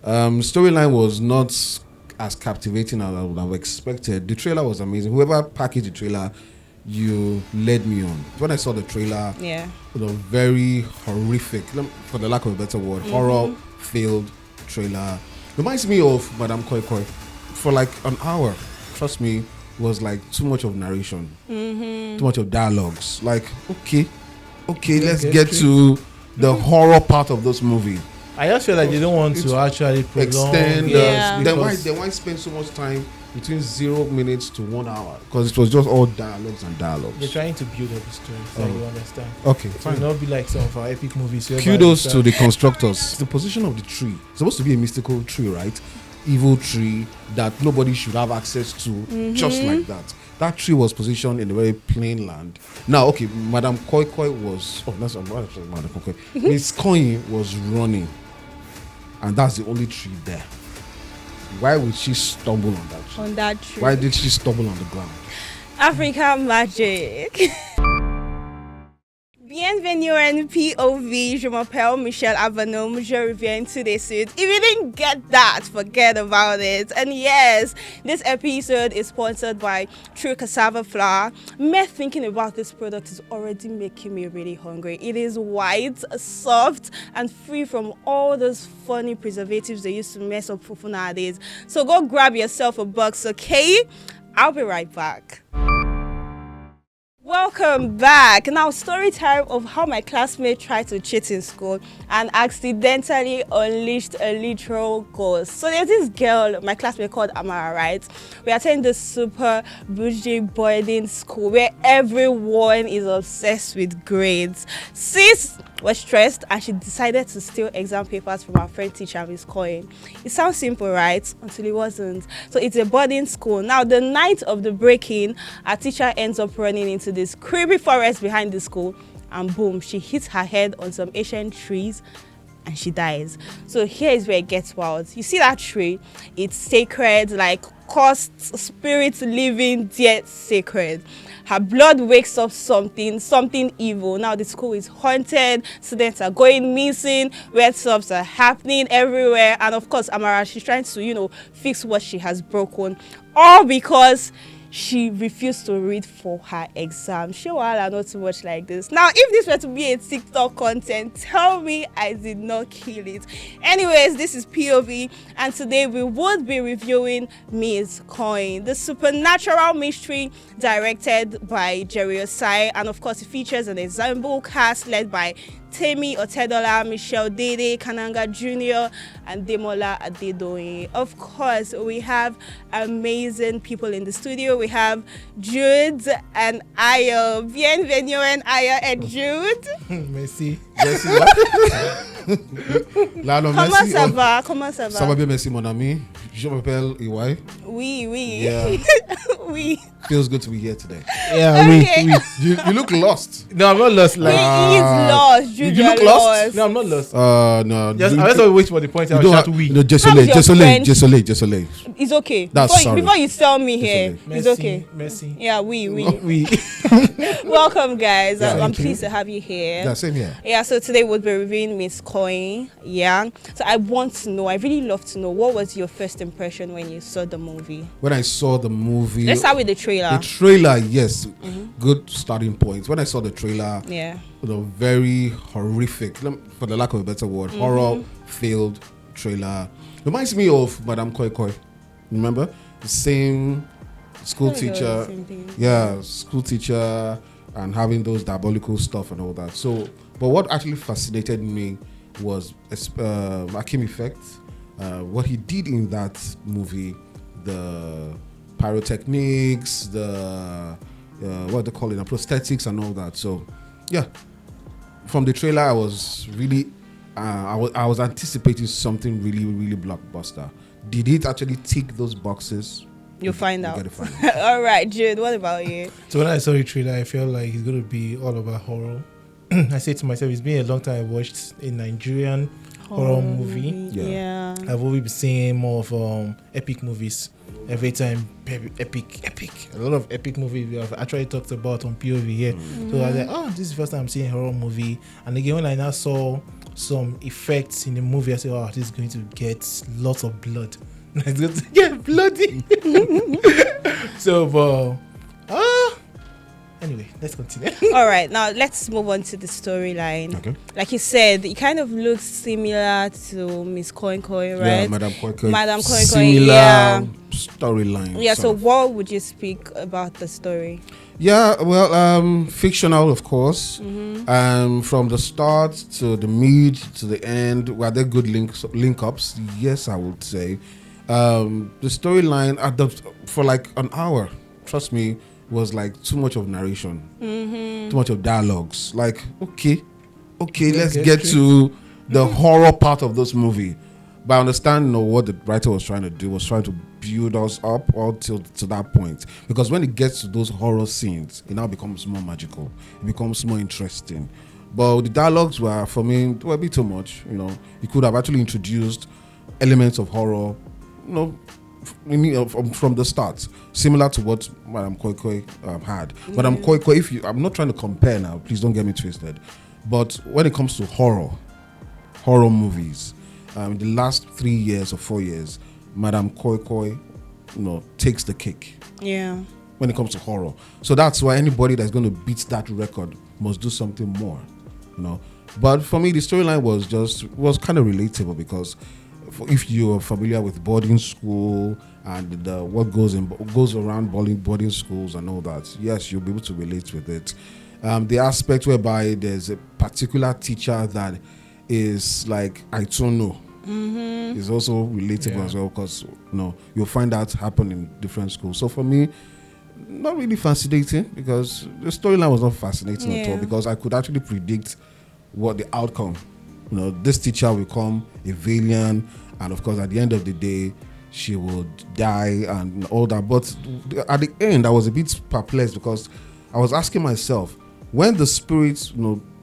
Storyline was not as captivating as I would have expected. The trailer was amazing. Whoever packaged the trailer, you led me on. When I saw the trailer, it was very horrific, for the lack of a better word, horror-filled trailer. Reminds me of Madame Koi Koi. For like an hour, trust me, was like too much of narration, too much of dialogues. Like, okay, let's get to the horror part of this movie. I just feel like they don't want to actually extend. Then why spend so much time between 0 minutes to 1 hour? Because it was just all dialogues and dialogues. They're trying to build up the story, so you understand. Okay, so it will not be like some of our epic movies. Kudos to the constructors. The position of the tree, it's supposed to be a mystical tree, right? Evil tree that nobody should have access to, just like that. That tree was positioned in a very plain land. Now, okay, Madame Koi Koi was... Oh, that's Madame Koi Koi. Miss Kanyin was running. And that's the only tree there. Why would she stumble on that tree? On that tree. Why did she stumble on the ground? African magic. Bienvenue en POV, je m'appelle Michelle Avanome, je reviens today suit. If you didn't get that, forget about it. And yes, this episode is sponsored by True Cassava Flour. Me thinking about this product is already making me really hungry. It is white, soft, and free from all those funny preservatives they used to mess up fufu nowadays. So go grab yourself a box, okay? I'll be right back. Welcome back. Now, story time of how my classmate tried to cheat in school and accidentally unleashed a literal ghost. So there's this girl, my classmate called Amara, right? We attend this super bougie boarding school where everyone is obsessed with grades. Sis was stressed and she decided to steal exam papers from her friend teacher, Miss Cohen. It sounds simple, right? Until it wasn't. So it's a boarding school. Now, the night of the break-in, our teacher ends up running into this creepy forest behind the school, and boom, she hits her head on some ancient trees and she dies. So here is where it gets wild. You see that tree? It's sacred, like cursed spirits living, yet sacred. Her blood wakes up something evil. Now the school is haunted, students are going missing, weird stuff are happening everywhere, and of course Amara, she's trying to, fix what she has broken, all because she refused to read for her exam. Sure, I not too much like this. Now, if this were to be a TikTok content, tell me I did not kill it. Anyways, this is POV, and today we would be reviewing Miss Coin, the supernatural mystery directed by Jerry Osai, and of course it features an ensemble cast led by Temi Otedola, Michelle Dede, Kanaga Jnr, and Ademola Adedoyin. Of course, we have amazing people in the studio. We have Jude and Ayo. Bienvenue en Ayo et Jude. Merci. Comment ça va? Comment ça va? Ça va bien, merci mon ami. Je m'appelle EY. Oui. Yeah. Oui. Feels good to be here today. Yeah, okay. we. You look lost. No, I'm not lost. He is lost. Jude, you look lost? No, I'm not lost. No. Just, I just wait for the point out. Shout we. No, Désolé. It's okay. That's sorry. Before you tell me here, Merci, it's okay. Merci. Yeah, we. Welcome, guys. Yeah, I'm pleased to have you here. Yeah, same here. Yeah, so today we'll be reviewing Miss Coin. Yeah. So I really love to know, what was your first impression when you saw the movie? When I saw the movie... Let's start with the trailer. The trailer, yes. Good starting point. When I saw the trailer, very horrific, for the lack of a better word, horror-filled trailer. Reminds me of Madame Koi Koi. Remember? The same school teacher. Yeah, school teacher, and having those diabolical stuff and all that. So, but what actually fascinated me was Akim Effect. What he did in that movie, the pyrotechnics, the what they call it, the prosthetics and all that. So, yeah, from the trailer, I was really, I was anticipating something really, really blockbuster. Did it actually tick those boxes? You'll find out. All right, Jude, what about you? So when I saw the trailer, I felt like it's going to be all about horror. I said to myself, it's been a long time I watched a Nigerian horror movie. Yeah. I've always been seeing more of epic movies. Every time, epic. A lot of epic movies we have actually talked about on POV here. So I was like, this is the first time I'm seeing a horror movie. And again, when I now saw some effects in the movie. I say, oh, this is going to get lots of blood. It's going to get bloody. So, anyway, let's continue. All right, now let's move on to the storyline. Okay. Like you said, it kind of looks similar to Miss Koi, right? Yeah, Madam Koi. Madam Koi, similar yeah. storyline. Yeah, so what would you speak about the story? Yeah, well, fictional, of course. From the start to the mid to the end, were there good link ups? Yes, I would say. The storyline for like an hour, trust me, was like too much of narration, too much of dialogues. Like, okay, let's get to the horror part of this movie. But I understand, what the writer was trying to do was trying to build us up until to that point. Because when it gets to those horror scenes, it now becomes more magical. It becomes more interesting. But the dialogues were, for me, were a bit too much. You could have actually introduced elements of horror, from the start, similar to what Madam Koi had. Madam Koi, I'm not trying to compare now, please don't get me twisted. But when it comes to horror movies, in the last 3 years or 4 years, Madam Koi, takes the cake. Yeah. When it comes to horror. So that's why anybody that's going to beat that record must do something more, But for me, the storyline was kind of relatable because if you're familiar with boarding school and what goes around boarding schools and all that, yes, you'll be able to relate with it. The aspect whereby there's a particular teacher that is like, I don't know, is also relatable as well, because you'll find that happen in different schools. So for me, not really fascinating, because the storyline was not fascinating at all, because I could actually predict what the outcome. This teacher will become a villain, and of course, at the end of the day, she will die and all that. But at the end, I was a bit perplexed, because I was asking myself, when the spirit,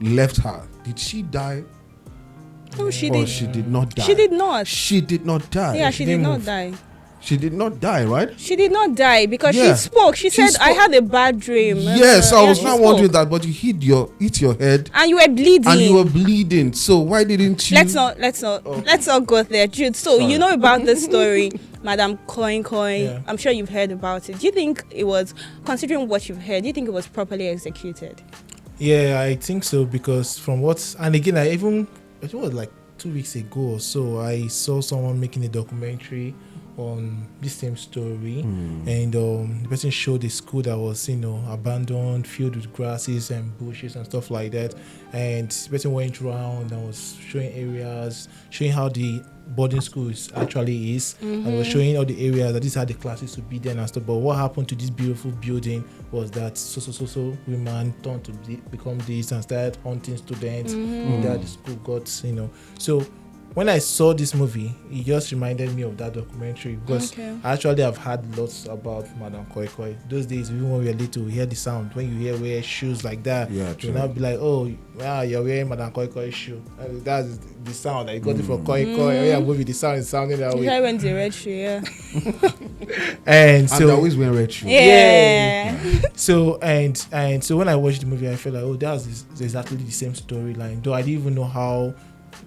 left her, did she die? No, she or did. She did not die. She did not. She did not die. Yeah, she did not die. She did not die, right? She did not die because she spoke. She said, "I had a bad dream." Yes, I was not wondering that, but you hit your head, and you were bleeding. So why didn't you? Let's not go there, Jude. So you know about the story, Madam Koi. Yeah. I'm sure you've heard about it. Do you think it was, considering what you've heard, do you think it was properly executed? Yeah, I think so, because and again, I think it was like 2 weeks ago or so, I saw someone making a documentary on this same story, and the person showed a school that was abandoned, filled with grasses and bushes and stuff like that, and the person went around and was showing areas, showing how the boarding school actually is, and was showing all the areas that these had the classes to be there and stuff. But what happened to this beautiful building was that so women turned to become this and started hunting students, that the school got, so when I saw this movie, it just reminded me of that documentary, because I actually have heard lots about Madam Koi. Those days, even when we were little, we hear the sound. When you wear shoes like that, you'll now be like, oh, wow, you're wearing Madam Koi shoe. And that's the sound. I got it from Koi. Yeah, movie, the sound is sounding that way. I went to red shoe, yeah. and so they always wear red shoe. Yeah. So and so when I watched the movie, I felt like, oh, that's exactly the same storyline. Though I didn't even know how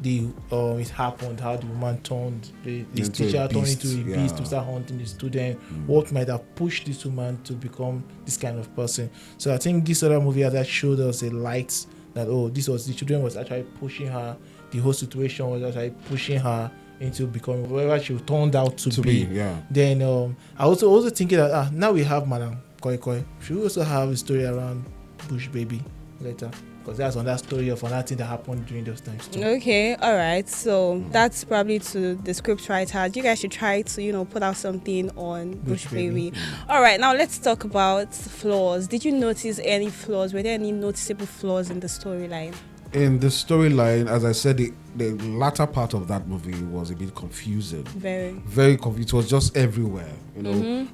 it happened, how the woman turned this teacher turned into a beast to start hunting the student. What might have pushed this woman to become this kind of person? So I think this other movie that showed us a light that the children was actually pushing her, the whole situation was actually pushing her into becoming whatever she turned out to be. Then I also thinking that now we have Madam Koi. Should we also have a story around Bush Baby later? Because that's on that story of another thing that happened during those times too. Okay, all right. So that's probably to the script writers. You guys should try to, put out something on Bush Baby. All right, now let's talk about flaws. Did you notice any flaws? Were there any noticeable flaws in the storyline? In the storyline, as I said, the latter part of that movie was a bit confusing. Very confused. It was just everywhere,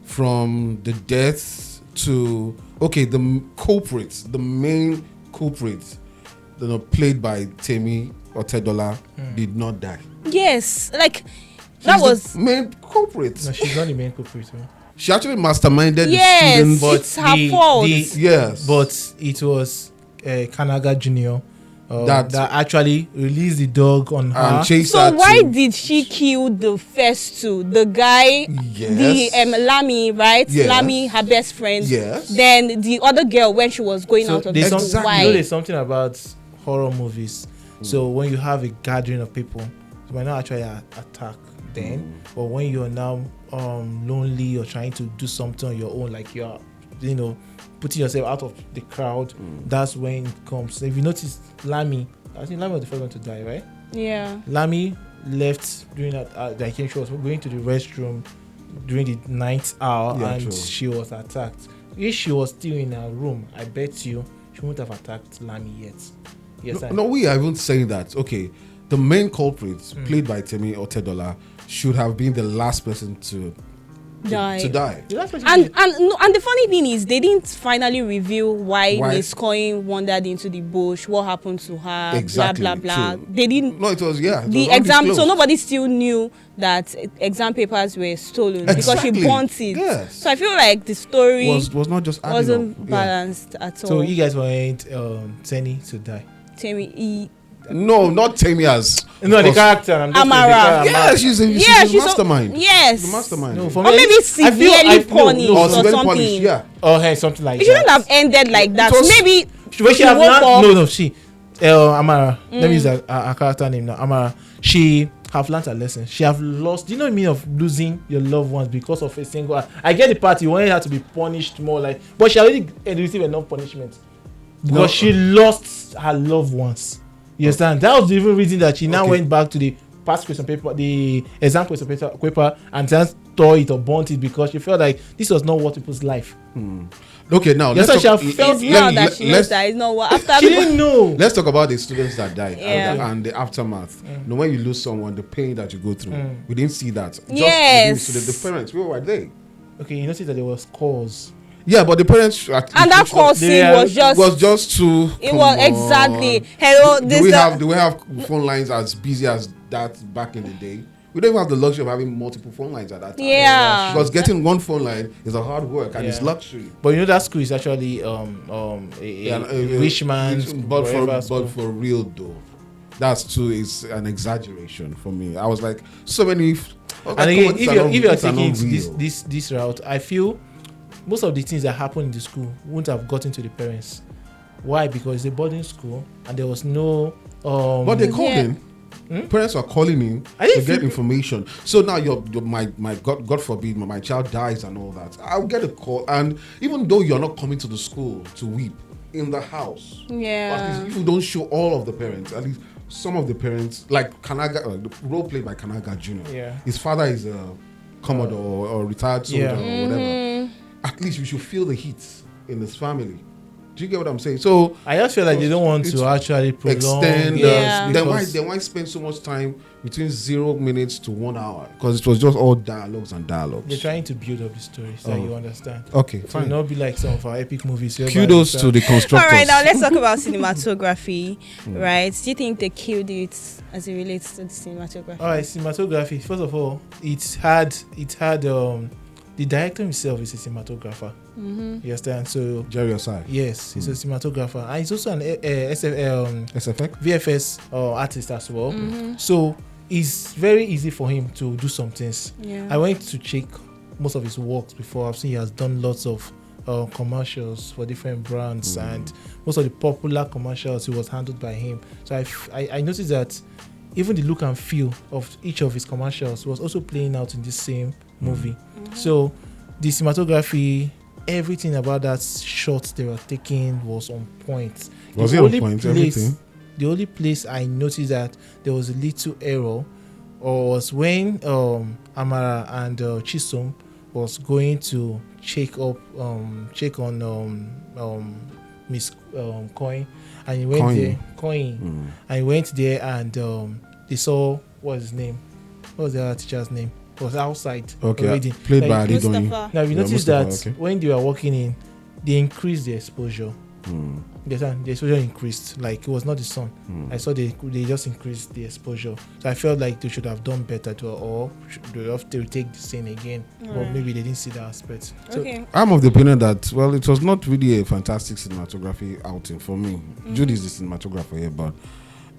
from the death to the main culprit, played by Temi Otedola, did not die. Yes, that was the main culprit. No, she's not the main culprit. She actually masterminded the students. But it's her fault. Yes, but it was Kanaga Jnr. that actually released the dog on her. And chased So her why to- did she kill the first two? The guy, Yes. the Lamy, right? Yes. Lamy, her best friend. Yes. Then the other girl when she was going out of the there's school. Exactly. Why? You know, there's something about horror movies. So when you have a gathering of people, you might not actually attack then, but when you're now lonely or trying to do something on your own, like you're, putting yourself out of the crowd, that's when it comes. If you notice, Lamy, I think Lamy was the first one to die, right? Yeah. Lamy left during that. I think she was going to the restroom during the ninth hour, Yeah, and true. she was attacked. If she was still in her room, I bet you she wouldn't have attacked Lamy yet. Yes, No, we are even saying that. Okay, the main culprit, played by Temi Otedola, should have been the last person to die. And the funny thing is, they didn't finally reveal why Miss Coin wandered into the bush, what happened to her, Exactly, blah blah blah. true. They didn't. No, it was The exam, so nobody still knew that exam papers were stolen because she Exactly. burnt it. Yes. So I feel like the story was not just adding wasn't up. balanced at all. So you guys want Tenny to die? Temi, No, not Temi as. No, the character. I'm just Amara. Yeah, she's a mastermind. Yes. She's a mastermind. No, for Or me, maybe severely punished or or severely something. punished, yeah. Oh, hey, something like It that. shouldn't have ended like that. was- Maybe She have woke learned. up. No, she. Amara. Let me use her character name now. Amara. She have learned her lesson. She have lost. Do you know what I mean of losing your loved ones because of a single act? I get the part you wanted her to be punished more, like, but she already received enough punishment because she lost her loved ones. You understand? That was the even reason that she now went back to the past question paper, the exam question paper, and just tore it or burnt it because she felt like this was not what people's life. Okay, now Yes, let's sir, talk, she have felt- it's now that she knows that it's not what after She didn't know. let's talk about the students that died Yeah. and the aftermath. You know, when you lose someone, the pain that you go through. We didn't see that. Just Yes. the parents, where were they? Okay, you notice that there was cause. Yeah, but the parents and that call scene was just too. it come was on. exactly hello Do this we have phone lines as busy as that back in the day? We don't even have the luxury of having multiple phone lines at that time. Yeah. Because getting one phone line is a hard work and it's Yeah. luxury. But you know that school is actually a rich man's but forever school. but for real though, that's too is an exaggeration for me. I was like, so many. And again, if you're taking this route, I feel most of the things that happen in the school wouldn't have gotten to the parents. Why? Because it's a boarding school and there was no. But they called in. Parents are calling in to get information. So now my God forbid my child dies and all that. I'll get a call, and even though you're not coming to the school to weep in the house, Yeah. at least if you don't show all of the parents, at least some of the parents, like Kanaga, the role played by Kanaga Jnr. Yeah. His father is a commodore or retired soldier or whatever. At least you should feel the heat in his family. Do you get what I'm saying? So I just feel like they don't want to actually prolong extend. Yeah. Then why spend so much time between 0 minutes to 1 hour? Because it was just all dialogues and dialogues. They're trying to build up the story so you understand. Okay, So fine. not be like some of our epic movies. Kudos to the constructors. All right, now let's talk about cinematography, right? Do you think they killed it as it relates to the cinematography? All right, cinematography. First of all, it had the director himself is a cinematographer. You understand? So Jerry Osai. yes, he's a cinematographer, and he's also an SFX. VFS artist as well. So it's very easy for him to do some things. Yeah. I went to check most of his works before. I've seen he has done lots of commercials for different brands, and most of the popular commercials it was handled by him. So I noticed that even the look and feel of each of his commercials was also playing out in this same movie. So the cinematography, everything about that shot they were taking was on point. Was The it on only point? place- Everything? The only place I noticed that there was a little error was when Amara and Chisom was going to check on Miss Coin, and he went Kanyin. there. Coin, and he went there and they saw what's his name? What was the other teacher's name? It was outside. Okay, already. played by Like, Adedoyin. Mustafa. now, you Yeah, notice Mustafa, that okay. when they were walking in, they increased the exposure. The exposure increased. Like it was not the sun. I saw they just increased the exposure. So I felt like they should have done better or they have to take the scene again. Or maybe they didn't see that aspect. So I'm of the opinion that it was not really a fantastic cinematography outing for me. Jude is the cinematographer here, but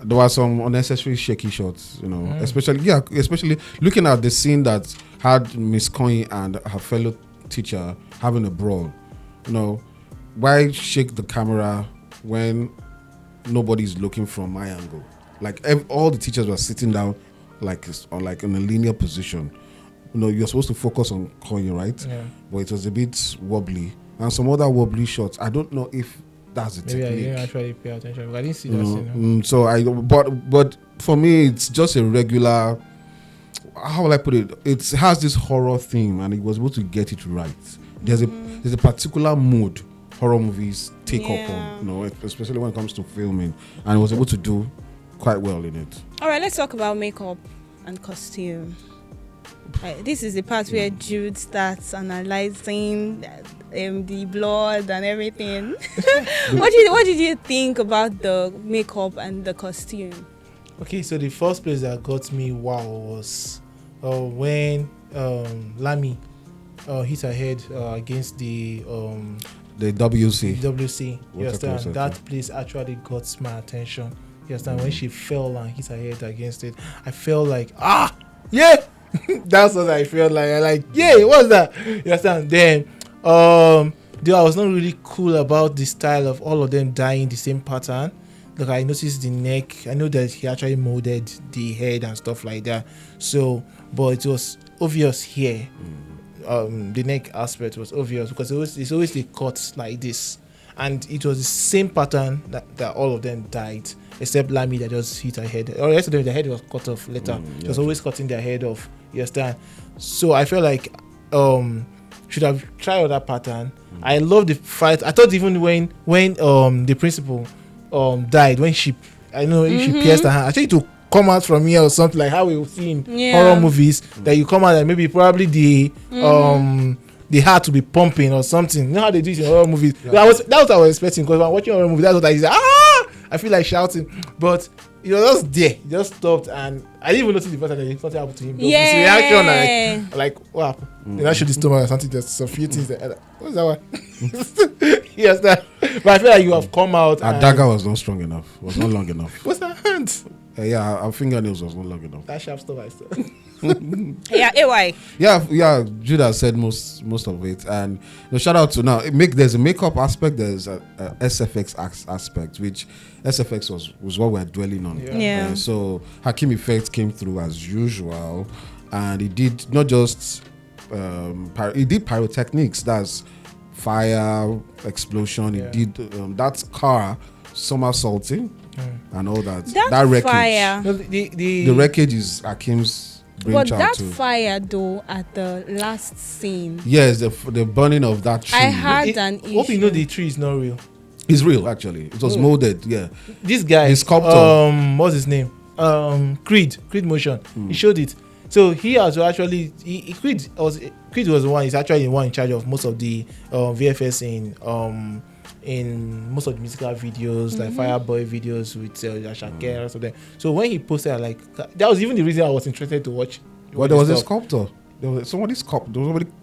there were some unnecessary shaky shots, especially looking at the scene that had Miss Kanyin and her fellow teacher having a brawl. Why shake the camera when nobody's looking from my angle? Like all the teachers were sitting down like in a linear position. You're supposed to focus on Kanyin, right? Yeah. But it was a bit wobbly. And some other wobbly shots. I don't know if that's the technique. Maybe I didn't actually pay attention. But I didn't see that scene. But for me, it's just a regular. How will I put it? It has this horror theme, and it was able to get it right. There's a particular mood horror movies take up on, especially when it comes to filming, and it was able to do quite well in it. All right, let's talk about makeup and costume. This is the part where Jude starts analyzing the blood and everything. What did you think about the makeup and the costume? Okay, so the first place that got me was when Lami hit her head against the WC. You understand? That place actually got my attention. You understand? When she fell and hit her head against it, I felt like yeah. That's what I felt like. Yeah, what's that? You understand? Then I was not really cool about the style of all of them dying the same pattern. Like I noticed the neck. I know that he actually molded the head and stuff like that. So, but it was obvious here. The neck aspect was obvious because it's always the cuts like this, and it was the same pattern that all of them died, except Lami that just hit her head. Or yesterday the head was cut off later. It was always cutting their head off. You understand? So I felt like should have tried other pattern. I love the fight. I thought even when the principal died, when she pierced her hand, I think to come out from here or something, like how we've seen horror movies that you come out and maybe probably the heart to be pumping or something. You know how they do it in horror movies. That's what I was expecting, because when I'm watching horror movies, that's what I say. I feel like shouting, but he was just there. He just stopped, and I didn't even notice the first time that something happened to him. His reaction, like what happened? Then I showed the stomach or something. Just a few things. What's that one? Yes, that. But I feel like you have come out. Our dagger was not strong enough. Was not long enough. What's that hand? Our fingernails was not long enough. That sharp stuff I said. AY. Yeah. Judah said most of it, and shout out to now. There's a makeup aspect. There's a SFX aspect, which SFX was what we're dwelling on. So Hakim Effects came through as usual, and he did not just he did pyrotechnics. That's fire, explosion. He did that car somersaulting and all that. That wreckage. Fire. No, the wreckage is Hakim's brainchild. But that too. Fire though at the last scene. Yes, the burning of that tree. I had an issue. Hope you know the tree is not real. It's real, actually. It was molded. Yeah. This guy, the sculptor. What's his name? Creed Motion. He showed it. So he has actually Creed was the one. He's actually the one in charge of most of the VFX in most of the musical videos, like Fireboy videos with Ashake or something. So when he posted, like that was even the reason I was interested to watch. Well, there was a sculptor. Somebody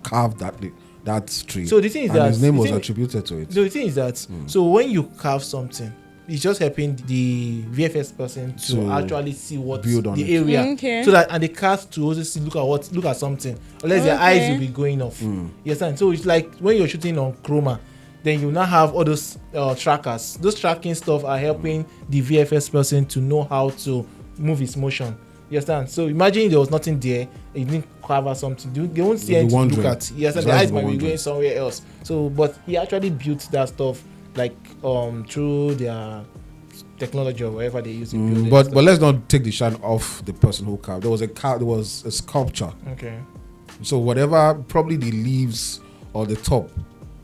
carved that tree. So the thing is that his name was attributed to it. So the thing is that so when you carve something, it's just helping the VFX person to actually see what the area, so that and the cast to also look at something, unless their eyes will be going off. You understand? So it's like when you're shooting on chroma, then you now have all those trackers. Those tracking stuff are helping the VFX person to know how to move his motion. You understand? So imagine there was nothing there, you didn't cover something. They won't see anything to look at. You understand? The eyes might be going somewhere else. So, but he actually built that stuff like through their technology or whatever they use to build it. But let's not take the shine off the person who carved. There was a sculpture. Okay. So whatever, probably the leaves or the top,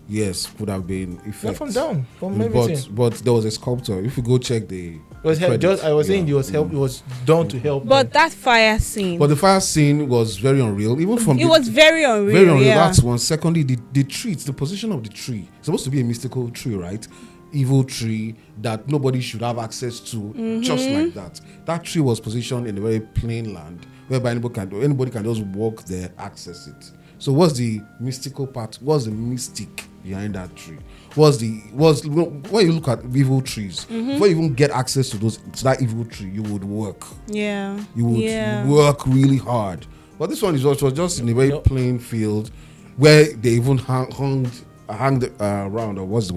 yes, would have been effects. Not from down, from everything. But there was a sculptor. If you go check the I was saying it was help. It was done to help. But that fire scene. But the fire scene was very unreal. Even from it was very unreal. Very unreal. That's one. Secondly, the tree. It's the position of the tree. It's supposed to be a mystical tree, right? evil tree that nobody should have access to, just like that. That tree was positioned in a very plain land whereby anybody can just walk there, access it. So what's the mystical part? What's the mystic behind that tree? When you look at evil trees, before you even get access to that evil tree, you would work. Yeah. You would work really hard. But this one is also just in a very plain field where they even hung around, or what's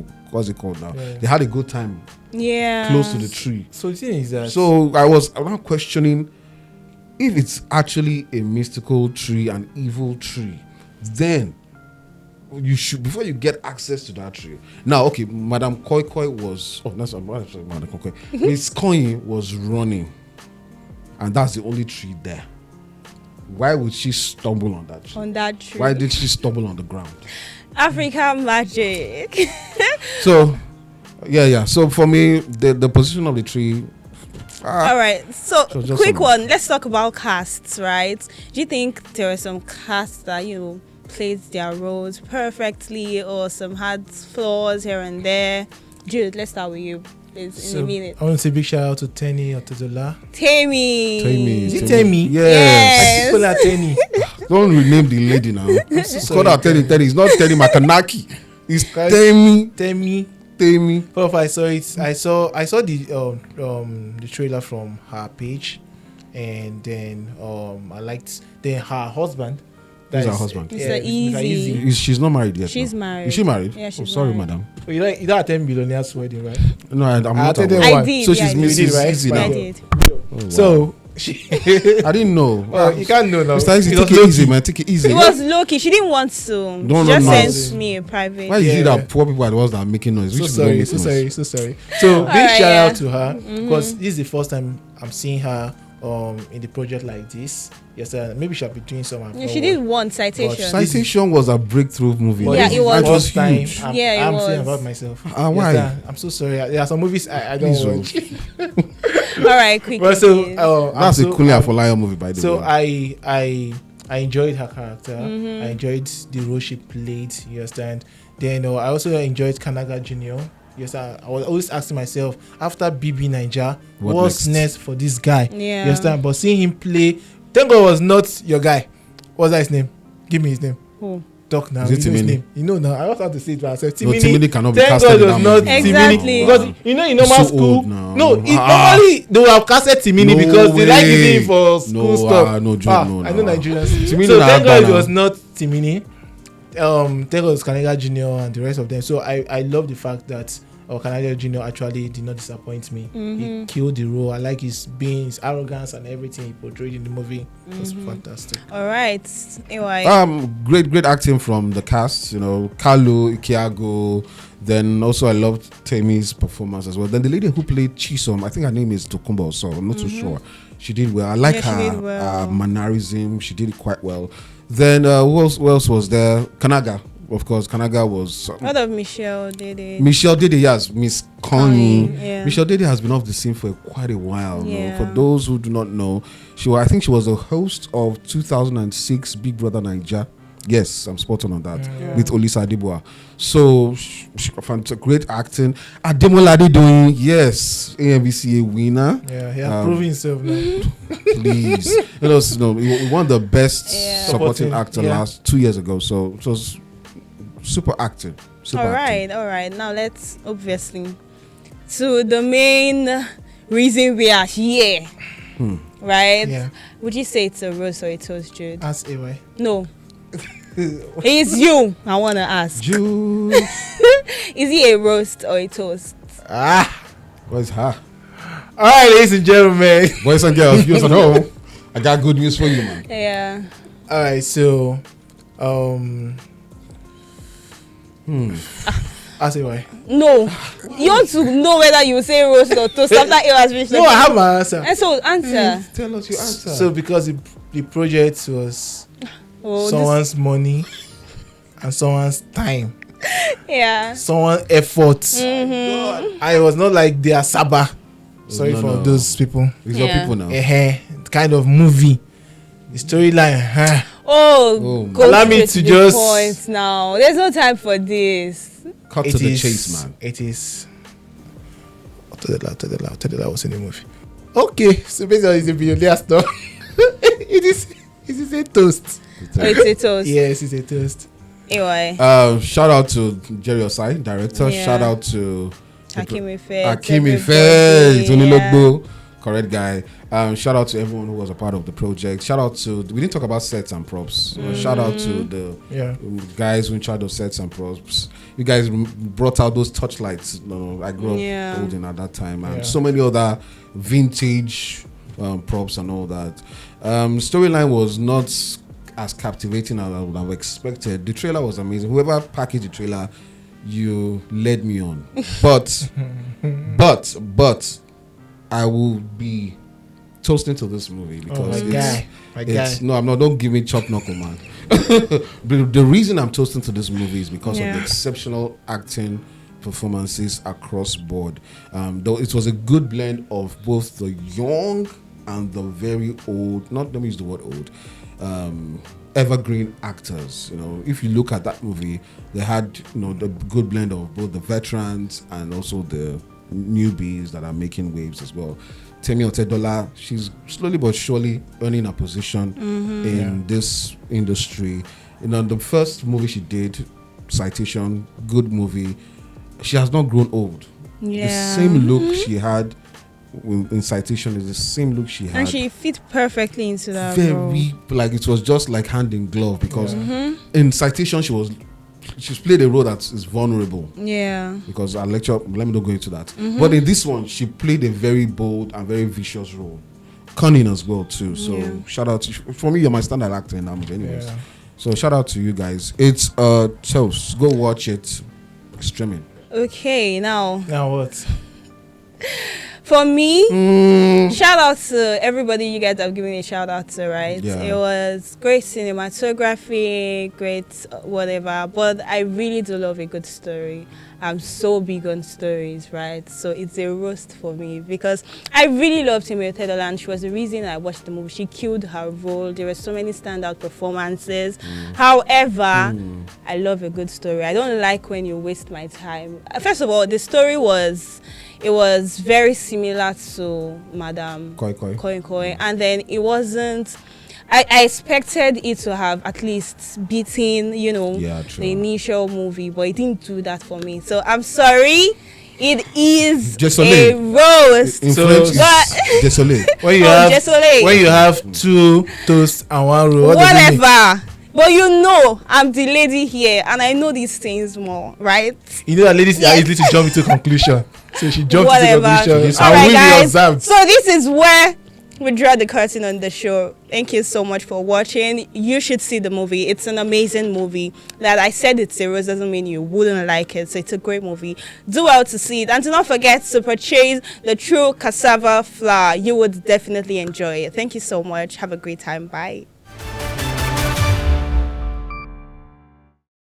it called now? Yeah. They had a good time. Yeah. Close to the tree. So the thing is that. So I'm not questioning if it's actually a mystical tree, an evil tree, then you should, before you get access to that tree. Now, okay, Madam Koi was, that's Madam Koi. Miss Kanyin was running, and that's the only tree there. Why would she stumble on that tree? On that tree. Why did she stumble on the ground? African magic. So, yeah. So for me, the position of the tree. All right. So quick one. Let's talk about casts, right? Do you think there are some casts that played their roles perfectly, or some had flaws here and there? Jude, let's start with you. In a minute. I want to say big shout out to Temi Otedola. Temi. Is it Temi? Yes. People are Temi. Don't rename the lady now. It's called out Temi. It's not Temi Makanaki. It's Temi. Well, I saw it. I saw the trailer from her page, and then I liked her husband. Who's her husband? Mr. Easy. She's not married yet. She's no. married. Is she married? Yeah, she's sorry, married. madam. You don't attend billionaire's wedding, right? No, I'm not. attended aware. one. I did. So she's Mrs. right? Easy now. I did. Oh, wow. So she. I didn't know. You can't know now. Mr. Easy, take it easy, man. Take it easy. It was low-key. She didn't want to. No, She just no. sent me a private. Why is it that poor people are the ones that are making noise? So Rich sorry, people don't make so noise. sorry. So big Alright, shout out to her, because this is the first time I'm seeing her in the project like this. Yes, maybe she'll be doing some. She did one citation. Citation was a breakthrough movie. But Yeah, this it is was. the first time huge. I'm it saying was. about myself. Why? Yes, I'm so sorry. There are some movies I don't Please, watch. All right, quick. But so That's a Kunle Afolayan movie, by the So way. I enjoyed her character. I enjoyed the role she played. You understand? Then I also enjoyed Kanaga Jnr. Yes, I was always asking myself, after BB Niger, what's next for this guy? Yeah. You understand? But seeing him play, thank God was not your guy. What's that his name? Give me his name. Who? Talk now. Is it You know his Timini? name. You know now. I also have to say it by myself. No, Timini cannot be thank casted God in was that not movie. Exactly. Timini. Because in normal He's so school, old now. normally they would have casted Timini because they like using him for school stuff. No, Joe, no. I know Nigerians. Timini So na thank God it Abana. was not Timini. Thank God it was Kanaga Jnr. and the rest of them. So I love the fact that Kanaga Jnr. actually did not disappoint me. He killed the role. I like his arrogance and everything he portrayed in the movie. It was fantastic. All right. Anyway. Great acting from the cast. Kalu, Ikiago. Then also I loved Temi's performance as well. Then the lady who played Chisom, I think her name is Tokumbo, so I'm not too sure. She did well. I like her mannerism. She did it quite well. Then who else was there? Kanaga. Of course, Kanaga was. What of Michelle Dede? Michelle Dede, yes, Miss Kanyin. Yeah. Michelle Dede has been off the scene for quite a while. Yeah. For those who do not know, I think she was a host of 2006 Big Brother Naija. Yes, I'm spot on that with Olisa Adibua. So, great acting. Ademola Adedoyin, yes, AMVCA winner. Yeah, he has proven himself now. Please, he won the best supporting actor 2 years ago. So it was super acting. All right. Now let's obviously to the main reason we are here. Right? Yeah. Would you say it's a roast or a toast, Jude? Ask AY. No. It's you. I want to ask. Jude. Is he a roast or a toast? Where's her? All right, ladies and gentlemen. Boys and girls, viewers at home, I got good news for you, man. Yeah. All right, so ask AY. No. You want to know whether you say roast or toast after it has reached. No, I have my answer. And so answer. Tell us your answer. So because the project was someone's money and someone's time, someone's effort. I was not like their Saba. Sorry for those people. These are people now. Kind of movie. The storyline. Allow me to just point now. There's no time for this. Cut to the chase, man. It is Otedola was in the movie. Okay, so basically it's a billionaire stuff. it is a toast. It's a toast. Yes, it's a toast. Anyway. Shout out to Jerry Osai, director. Yeah. Shout out to Hakimi Faye, Zonilogbo, correct guy. Shout out to everyone who was a part of the project. Shout out to, we didn't talk about sets and props. Shout out to the guys who in charge of sets and props. You guys brought out those touchlights. I grew up holding at that time, and so many other vintage props and all that. Storyline was not as captivating as I would have expected. The trailer was amazing. Whoever packaged the trailer, you led me on. But I will be toasting to this movie because my guy. No, I'm not. Don't give me chop knuckle, man. The reason I'm toasting to this movie is because of the exceptional acting performances across board. Though it was a good blend of both the young and the very old. Not let me use the word old. Evergreen actors. If you look at that movie, they had the good blend of both the veterans and also the newbies that are making waves as well. Temi Otedola, she's slowly but surely earning a position in this industry. The first movie she did, Citation, good movie. She has not grown old. The same look she had in Citation is the same look she had, and she fit perfectly into that role. Like it was just like hand in glove because in Citation she's played a role that is vulnerable. Yeah. Because our lecture, let me not go into that. But in this one, she played a very bold and very vicious role. Kanyin as well too. So shout out to, for me, you're my standard actor in that movie anyways. Yeah. So shout out to you guys. It's toast. Go watch it. Streaming. Okay, now what? For me, shout out to everybody you guys have given a shout out to, right? Yeah. It was great cinematography, great whatever, but I really do love a good story. I'm so big on stories, right? So it's a roast for me because I really loved Temi Otedola, and she was the reason I watched the movie. She killed her role. There were so many standout performances. However, I love a good story. I don't like when you waste my time. First of all, the story was very similar to Madam Koi, and then it wasn't. I expected it to have at least beaten, the initial movie, but it didn't do that for me. So I'm sorry. It is a roast. When you have two toasts and one roll, whatever. But I'm the lady here, and I know these things more, right? You know that ladies are easy to jump into conclusion. So she jumped into conclusion. All right, guys. So this is where we draw the curtain on the show. Thank you so much for watching. You should see the movie. It's an amazing movie. That I said it's a rose doesn't mean you wouldn't like it. So it's a great movie. Do well to see it. And do not forget to purchase the true cassava flour. You would definitely enjoy it. Thank you so much. Have a great time. Bye.